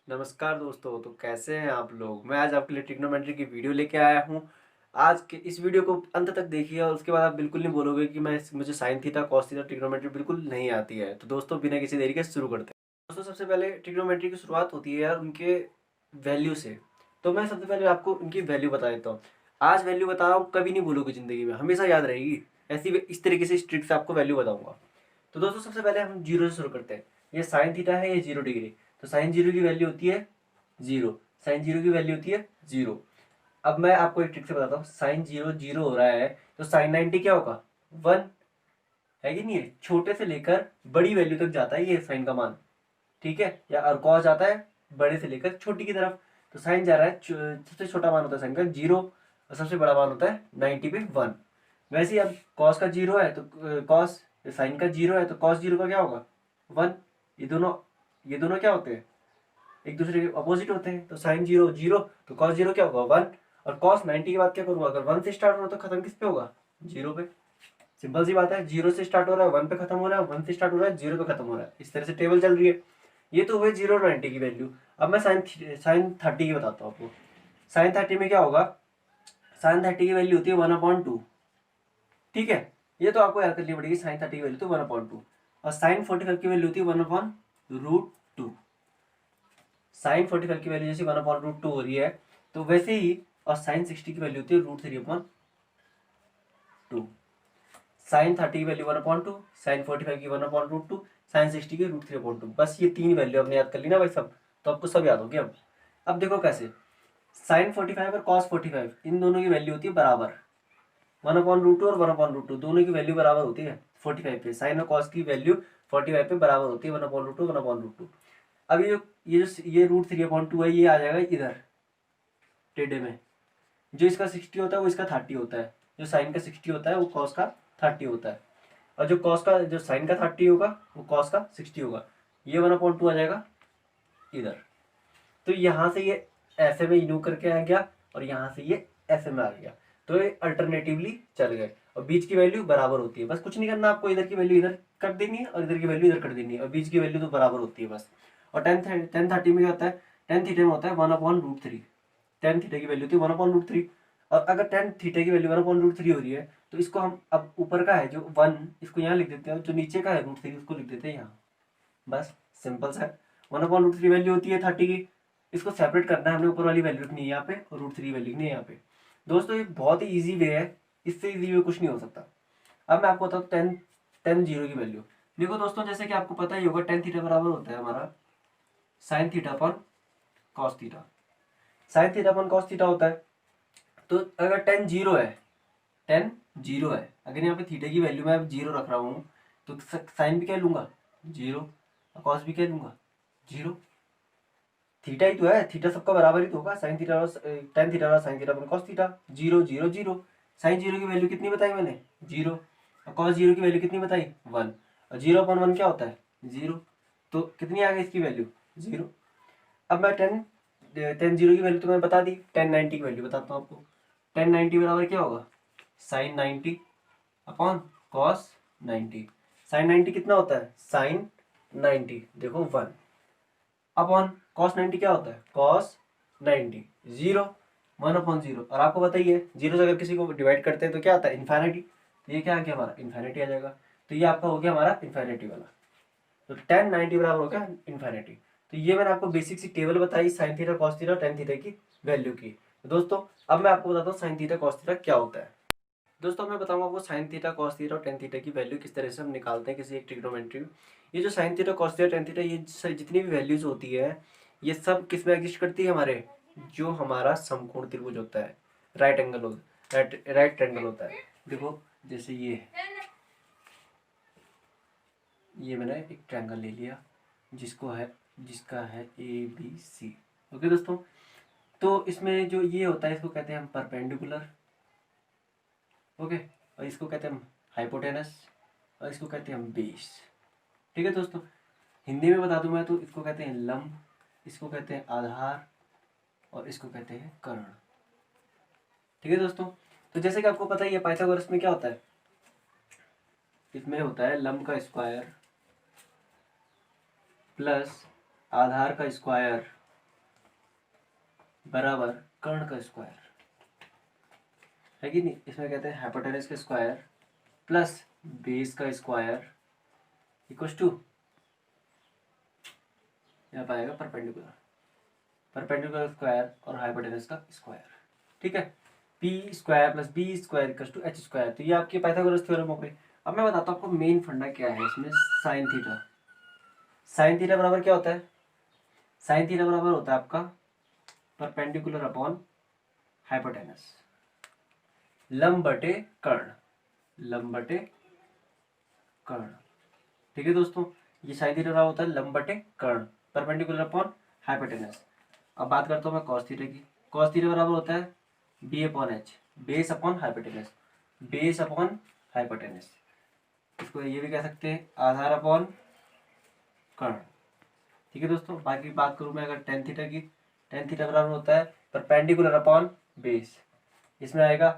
नमस्कार दोस्तों। तो कैसे हैं आप लोग। मैं आज आपके लिए ट्रिग्नोमेट्री की वीडियो लेके आया हूं। आज के इस वीडियो को अंत तक देखिए और उसके बाद आप बिल्कुल नहीं बोलोगे कि मुझे sine theta cos theta trigonometry बिल्कुल नहीं आती है। तो दोस्तों बिना किसी देरी के शुरू करते हैं। दोस्तों सबसे पहले ट्रिग्नोमेट्री की शुरुआत होती है यार उनके वैल्यू से। तो मैं सबसे पहले आपको उनकी वैल्यू बता देता हूँ। आज वैल्यू बता रहा हूँ, कभी नहीं भूलोगे ज़िंदगी में, हमेशा याद रहेगी। ऐसी इस तरीके से इस ट्रिक से आपको वैल्यू बताऊंगा। तो दोस्तों सबसे पहले हम जीरो से शुरू करते हैं। ये साइन थीटा है, ये 0 डिग्री। तो साइन जीरो की वैल्यू होती है 0। साइन जीरो की वैल्यू होती है 0। अब मैं आपको एक ट्रिक से बताता हूँ। साइन जीरो जीरो हो रहा है तो साइन 90 क्या होगा, 1 है कि नहीं है। छोटे से लेकर बड़ी वैल्यू तक जाता है ये साइन का मान, ठीक है। या और कॉस जाता है बड़े से लेकर छोटी की तरफ। तो साइन जा रहा है, सबसे छोटा मान होता है साइन का 0 और सबसे बड़ा मान होता है 90 पे 1। वैसे ही अब कॉस का 0 है तो कॉस साइन का 0 है तो कॉस 0 का क्या होगा, 1। ये दोनों क्या होते हैं, एक दूसरे के अपोजिट होते हैं। तो साइन जीरो जीरो तो कॉस जीरो क्या होगा, 1। और कॉस 90 की बात क्या करूंगा, अगर 1 से स्टार्ट हो रहा है तो खत्म किस पे होगा, 0 पे। सिंपल सी बात है, 0 से स्टार्ट हो रहा है 1 पे खत्म हो रहा है, 1 से स्टार्ट हो रहा है 0 पे खत्म हो रहा है। इस तरह से टेबल चल रही है। ये तो हुए 0 और 90 की वैल्यू। अब मैं साइन 30 की बताता हूँ आपको। साइन 30 में क्या होगा, साइन 30 की वैल्यू होती है 1/2। ठीक है, ये तो आपको याद करनी पड़ेगी। साइन 30 की वैल्यू तो 1/2 और साइन 45 की वैल्यू होती है 1/√2। साइन 45 की वैल्यू जैसे 1/√2 हो रही है तो वैसे ही, और साइन 60 की वैल्यू होती है √3/2। साइन 30 की वैल्यू 1/2, साइन 45 की 1/√2, साइन 60 की √3/2। बस ये तीन वैल्यू आपने याद कर ली ना भाई सब, तो आपको सब याद होगी। अब देखो कैसे, साइन 45 और कॉस 45 इन दोनों की वैल्यू होती है बराबर। 1/√2 और 1/√2 दोनों की वैल्यू बराबर होती है 45 पे। साइन और कॉस की वैल्यू 45 पे बराबर होती है 1/√2 1/√2। अब ये √3/2 है, ये आ जाएगा इधर टेढ़े में। जो इसका 60 होता है वो इसका 30 होता है। जो साइन का 60 होता है वो कॉस का 30 होता है। और जो साइन का 30 होगा वो कॉस का 60 होगा। ये 1/2 आ जाएगा इधर। तो यहाँ से ये ऐसे में यूं करके आ गया और यहाँ से ये ऐसे में आ गया। तो ये अल्टरनेटिवली चल गए और बीच की वैल्यू बराबर होती है। बस कुछ नहीं करना आपको, इधर की वैल्यू इधर कर देनी है और इधर की वैल्यू इधर कर देनी है और बीच की वैल्यू तो बराबर होती है बस। और टेन 30 में क्या होता है, टेन थीटा में होता है 1/√3। टेन थीटा की वैल्यू थी 1/√3। और अगर टेन थीटा की वैल्यू 1/√3 हो रही है तो इसको हम अब ऊपर का है जो 1 इसको यहाँ लिख देते हैं, जो नीचे का है √3 उसको लिख देते हैं यहाँ। बस सिंपल सा है। 1/√3 वैल्यू होती है 30 की। इसको सेपरेट करना है हमने, ऊपर वाली वैल्यू लिखनी है यहाँ पे और √3 वैल्यू लिखनी है यहाँ पे। दोस्तों ये बहुत ही ईजी वे है, इससे ईजी वे कुछ नहीं हो सकता। अब मैं आपको बताऊँ टेन टेन जीरो की वैल्यू। देखो दोस्तों, जैसे कि आपको पता ही होगा टेन थीटा बराबर होता है हमारा sine theta upon cos theta. Sine theta upon cos theta होता है। तो अगर टेन जीरो है, टेन जीरो है, अगर यहाँ पे थीटा की वैल्यू मैं जीरो रख रहा हूँ तो साइन भी क्या लूंगा, जीरो, और कॉस भी क्या लूंगा, जीरो। थीटा ही तो है, थीटा सबका बराबर ही तो होगा। साइन थीटा और टेन थीटा और sine theta upon cos theta. Zero zero zero. Sine zero की वैल्यू कितनी बताई मैंने, जीरो। और कॉस जीरो की वैल्यू कितनी बताई, 1। और 0/1 क्या होता है, 0। तो कितनी आ गई इसकी वैल्यू, 0। अब मैं टेन टेन जीरो की वैल्यू तो मैंने बता दी। टेन 90 की वैल्यू बताता हूँ आपको। टेन 90 बराबर क्या होगा, साइन 90 अपॉन कॉस 90। साइन 90 कितना होता है, साइन 90 देखो 1 अपॉन कॉस 90 क्या होता है, कॉस 90 0। 1/0। और आपको बताइए जीरो से अगर किसी को डिवाइड करते हैं तो क्या आता है, इन्फाइनिटी। तो ये क्या आ गया हमारा, इन्फाइनिटी आ जाएगा। तो ये आपका हो गया हमारा इन्फाइनिटी वाला। तो टेन 90 बराबर हो गया इन्फाइनिटी। तो ये मैंने आपको बेसिक सी टेबल बताई sine theta cos theta tan theta की वैल्यू की। तो दोस्तों अब मैं आपको बताता हूँ साइन थीटा कॉस थीटा क्या होता है। दोस्तों मैं बताऊंगा आपको साइन थीटा कॉस थीटा और टेन थीटा की वैल्यू किस तरह से हम निकालते हैं किसी एक ट्रिग्नोमेट्री में। ये जो sine theta cos theta tan theta ये जितनी भी वैल्यूज होती है ये सब किस में एग्जिस्ट करती है, हमारे जो हमारा समकोण त्रिभुज होता है, राइट एंगल राइट ट्रायंगल होता है। देखो जैसे ये मैंने एक ट्रायंगल ले लिया जिसका है ABC। ओके दोस्तों, तो इसमें जो ये होता है इसको कहते हैं हम परपेंडिकुलर। ओके, और इसको कहते हैं हम हाइपोटेनस और इसको कहते हैं हम बेस। ठीक है दोस्तों, हिंदी में बता दूं मैं तो इसको कहते हैं लंब, इसको कहते हैं आधार और इसको कहते हैं कर्ण। ठीक है दोस्तों, तो जैसे कि आपको पता ही है पाइथागोरस में क्या होता है, इसमें होता है लंब का स्क्वायर प्लस आधार का स्क्वायर बराबर कर्ण का स्क्वायर, है कि नहीं। इसमें कहते हैं हाइपोटेनस का स्क्वायर प्लस बेस का स्क्वायर इक्वल्स टू, यहाँ पाएगा परपेंडिकुलर, परपेंडिकुलर स्क्वायर और हाइपोटेनस का स्क्वायर, ठीक है। P square plus B square equals to H square. तो ये आपकी पाइथागोरस थ्योरम हो गई। अब मैं बताता हूँ आपको मेन फंडा क्या है इसमें। साइन थीटा, साइन थीटा बराबर क्या होता है, साइन थीटा बराबर होता है आपका परपेंडिकुलर अपॉन हाइपोटेनस, लंब बटे कर्ण, लंब बटे कर्ण, ठीक है दोस्तों। ये साइन थीटा बराबर होता है लंब बटे कर्ण, परपेंडिकुलर अपॉन हाइपोटेनस। अब बात करता हूँ मैं कॉस थीटा की। कॉस थीटा बराबर होता है B upon H, base upon hypotenuse, base upon hypotenuse. इसको ये भी कह सकते हैं आधार अपॉन कर्ण, ठीक है दोस्तों। बाकी बात करूँ मैं अगर टेन थीटा की, टेन थीटा बराबर होता है परपेंडिकुलर अपॉन बेस, इसमें आएगा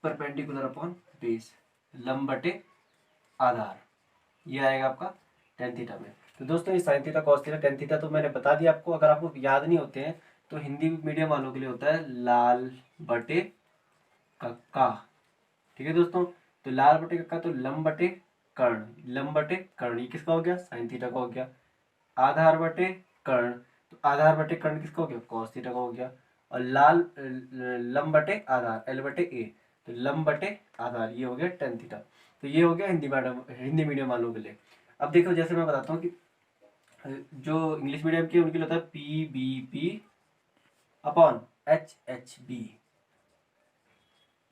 परपेंडिकुलर अपॉन बेस, लंब बटे आधार, ये आएगा आपका टेन थीटा में। तो दोस्तों ये sine theta cos theta tan theta तो मैंने बता दिया आपको। अगर आपको याद नहीं होते हैं तो हिंदी मीडियम वालों के लिए होता है लाल बटे कक्का, ठीक है दोस्तों। तो लाल बटे कक्का तो लंब बटे कर्ण, लंब बटे कर्ण ये किसका हो गया, साइन थीटा का हो गया। आधार बटे कर्ण, तो आधार बटे कर्ण किसका हो गया, कॉस थीटा का हो गया। और लाल लंब बटे आधार एल बटे ए, तो लंब बटे आधार ये हो गया टेन थीटा। तो ये हो गया हिंदी मीडियम वालों के लिए। अब देखो जैसे मैं बताता हूँ कि जो इंग्लिश मीडियम के उनके लिए होता है P B P upon H H B.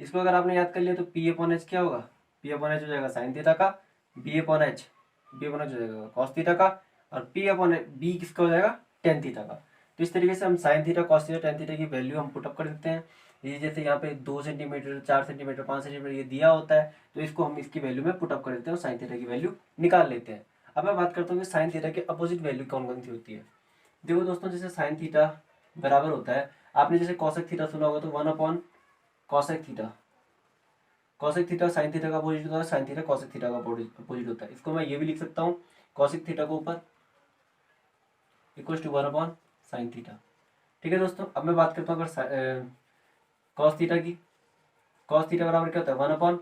इसको अगर आपने याद कर लिया तो पी अपॉन एच क्या होगा, पी अपॉन एच हो जाएगा साइन थीटा का, B upon H, B upon H हो जाएगा कॉस थीटा का, और पी अपॉन बी किसका हो जाएगा, टेन थीटा का। तो इस तरीके से हम sine theta cos theta tan theta की वैल्यू हम पुटअप कर देते हैं। ये जैसे यहाँ पे 2 सेंटीमीटर 4 सेंटीमीटर 5 सेंटीमीटर ये दिया होता है, तो इसको हम इसकी वैल्यू में पुटअप कर देते हैं और साइन थीटा की वैल्यू निकाल लेते हैं। अब मैं बात करता हूँ कि साइन थीटा की अपोजिट वैल्यू कौन कौन सी होती है। देखो दोस्तों जैसे साइन थीटा बराबर होता है, आपने जैसे कॉसेक थीटा सुना होगा तो one upon cosec theta, cosec theta sine theta का अपोजिट होता है, साइन थीटा कॉसेक थीटा का अपोजिट होता है। इसको मैं ये भी लिख सकता हूँ कॉसेक थीटा को ऊपर equal to one upon sine theta, ठीक है दोस्तों। अब मैं बात करता हूँ अगर कॉस थीटा की, कॉस थीटा बराबर क्या होता है one upon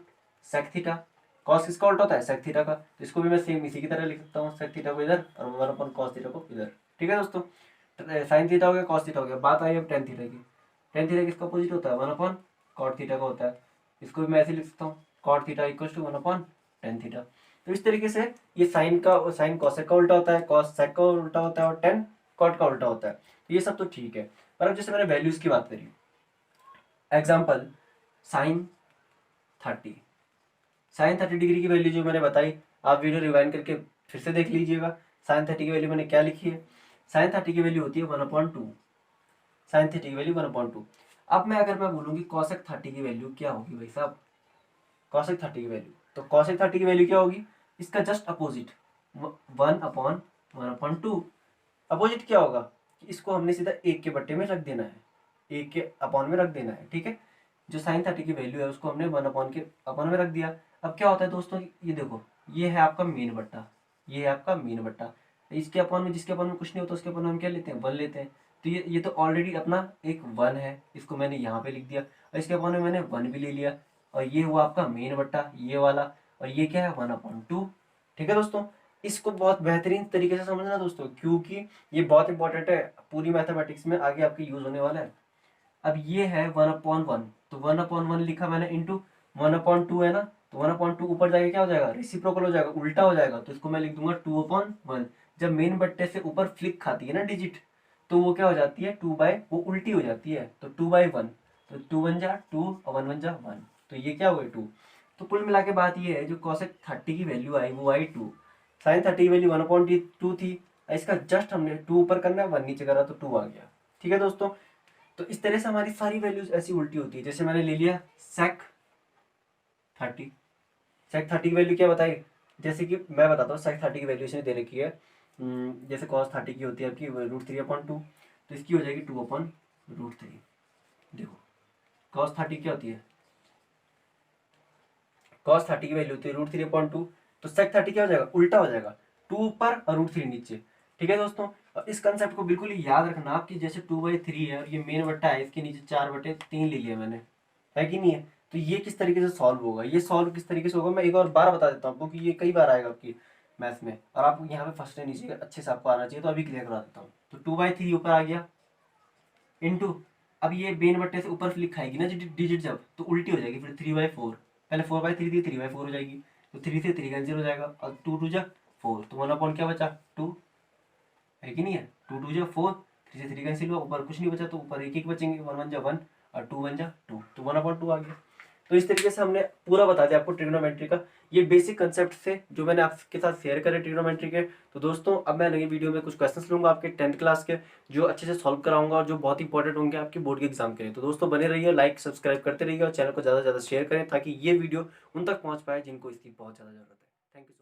sec theta. Cos किसका उल्टा होता है सेक थीटा का, तो इसको भी मैं सेम इसी की तरह लिख सकता हूँ, सेक थीटा को इधर और वन अपॉन कॉस थीटा को इधर, ठीक है दोस्तों। साइन थीटा हो गया कॉस थीटा हो गया। बात आई अब टेन थीटा की, टेन थीटा किसका अपोजिट होता है वन अपॉन कॉट थीटा का होता है। इसको भी मैं ऐसे लिख सकता हूँ cot theta equal to one upon tan theta. तो इस तरीके से ये साइन का, साइन कॉसेक का उल्टा होता है, कॉस सेक का उल्टा होता है और टेन कॉट का उल्टा होता है। तो ये सब तो ठीक है, पर अब जैसे मैंने वैल्यूज की बात करी, एग्जाम्पल साइन 30, साइन 30 डिग्री की वैल्यू जो मैंने बताई, आप वीडियो रिवाइंड करके फिर से देख लीजिएगा। साइन 30 की वैल्यू मैंने क्या लिखी है, साइन 30 की वैल्यू होती है वन अपॉइंट टू, साइन 30 की वैल्यू वन अपॉइंट टू। अब मैं अगर मैं बोलूँगी कॉसेक 30 की वैल्यू क्या होगी भाई साहब, कॉसेक 30 की वैल्यू, तो कॉसेक 30 की वैल्यू क्या होगी, इसका just opposite one upon two. Opposite क्या होगा कि इसको हमने सीधा एक के बट्टे में रख देना है, एक के अपॉन में रख देना है, ठीक है। जो साइन 30 की वैल्यू है उसको हमने वन अपॉन के अपॉन में रख दिया। अब क्या होता है दोस्तों, ये देखो ये है आपका मीन बट्टा, ये है आपका मीन बट्टा। इसके अपॉन में, जिसके अपॉन में कुछ नहीं होता उसके अपॉन में हम क्या लेते हैं वन लेते हैं। तो ये तो ऑलरेडी अपना एक वन है, इसको मैंने यहाँ पे लिख दिया, और इसके अपॉन में मैंने वन भी ले लिया, और ये हुआ आपका मेन बट्टा ये वाला, और ये क्या है वन अपॉन टू, ठीक है दोस्तों। इसको बहुत बेहतरीन तरीके से समझना दोस्तों, क्योंकि ये बहुत इंपॉर्टेंट है, पूरी मैथमेटिक्स में आगे आपके यूज होने वाला है। अब ये है वन अपॉन वन, तो वन अपॉन वन लिखा मैंने इंटू वन अपॉन टू है ना, तो वन अपॉन टू ऊपर जाके क्या हो जाएगा, रेसिप्रोकल हो जाएगा, उल्टा हो जाएगा, तो इसको मैं लिख दूंगा टू अपॉन वन। जब मेन बट्टे से ऊपर फ्लिक खाती है ना डिजिट, तो वो क्या हो जाती है टू बाय, वो उल्टी हो जाती है, तो टू बाई वन, तो टू वन जा टू और वन वन जा वन, तो ये क्या हो गया टू। तो कुल मिला के बात ये है, जो कॉसेक 30 की वैल्यू आई वो आई टू, साइन 30 की वैल्यू वन अपॉन टू थी, इसका जस्ट हमने टू ऊपर करना है वन नीचे करा तो टू आ गया, ठीक है दोस्तों। तो इस तरह से हमारी सारी वैल्यूज ऐसी उल्टी होती है। जैसे मैंने ले लिया सेक 30, सेक 30 की वैल्यू क्या बताई, जैसे कि मैं बताता हूँ सेक 30 की वैल्यू इसने दे रखी है, जैसे कॉस 30 की होती है आपकी रूट थ्री अपॉन टू, तो इसकी हो जाएगी टू अपॉन रूट थ्री। देखो कॉस 30 क्या होती है, कॉस 30 की वैल्यू होती है रूट थ्री अपॉन टू, तो सेक 30 क्या हो जाएगा उल्टा हो जाएगा, टू ऊपर और रूट थ्री नीचे, ठीक है दोस्तों। और इस कंसेप्ट को बिल्कुल ही याद रखना आप कि जैसे 2/3 है और ये मेन बट्टा है, इसके नीचे 4/3 ले लिया मैंने, है कि नहीं है। तो ये किस तरीके से सॉल्व होगा, ये सॉल्व किस तरीके से होगा मैं एक और बार बता देता हूँ आपको कि ये कई बार आएगा आपकी मैथ्स में, और आपको यहाँ पे फर्स्ट नीचे अच्छे से आपको आना चाहिए। तो अभी क्लियर करा देता हूँ। तो 2/3 ऊपर आ गया इंटू, अब ये मेन बट्टे से ऊपर लिखा आएगी ना डिजिट जब, तो उल्टी हो जाएगी फिर 3/4, पहले 4/3 थी 3/4 हो जाएगी। तो 3 से 3 कैंसिल हो जाएगा और 2 2 जा 4, तो 1/, क्या बचा 2, है कि नहीं है। 2 2 जा 4, 3 से 3 कैंसिल हुआ, ऊपर कुछ नहीं बचा, तो ऊपर एक एक बचेंगे, 1 1 जा 1 और 2 1 जा 2, तो 1/2 आ गया। तो इस तरीके से हमने पूरा बता दिया आपको ट्रिग्नोमेट्री का, ये बेसिक कंसेप्ट थे जो मैंने आपके साथ शेयर करे ट्रिग्नोमेट्री के। तो दोस्तों अब मैं नई वीडियो में कुछ क्वेश्चंस लूंगा आपके 10th क्लास के, जो अच्छे से सॉल्व कराऊंगा और जो बहुत इंपॉर्टेंट होंगे आपके बोर्ड के एग्जाम के लिए। तो दोस्तों बने रहिए, लाइक सब्सक्राइब करते रहिए और चैनल को ज़्यादा से ज़्यादा शेयर करें ताकि ये वीडियो उन तक पहुँच पाए जिनको इसकी बहुत ज़्यादा जरूरत है। Thank you.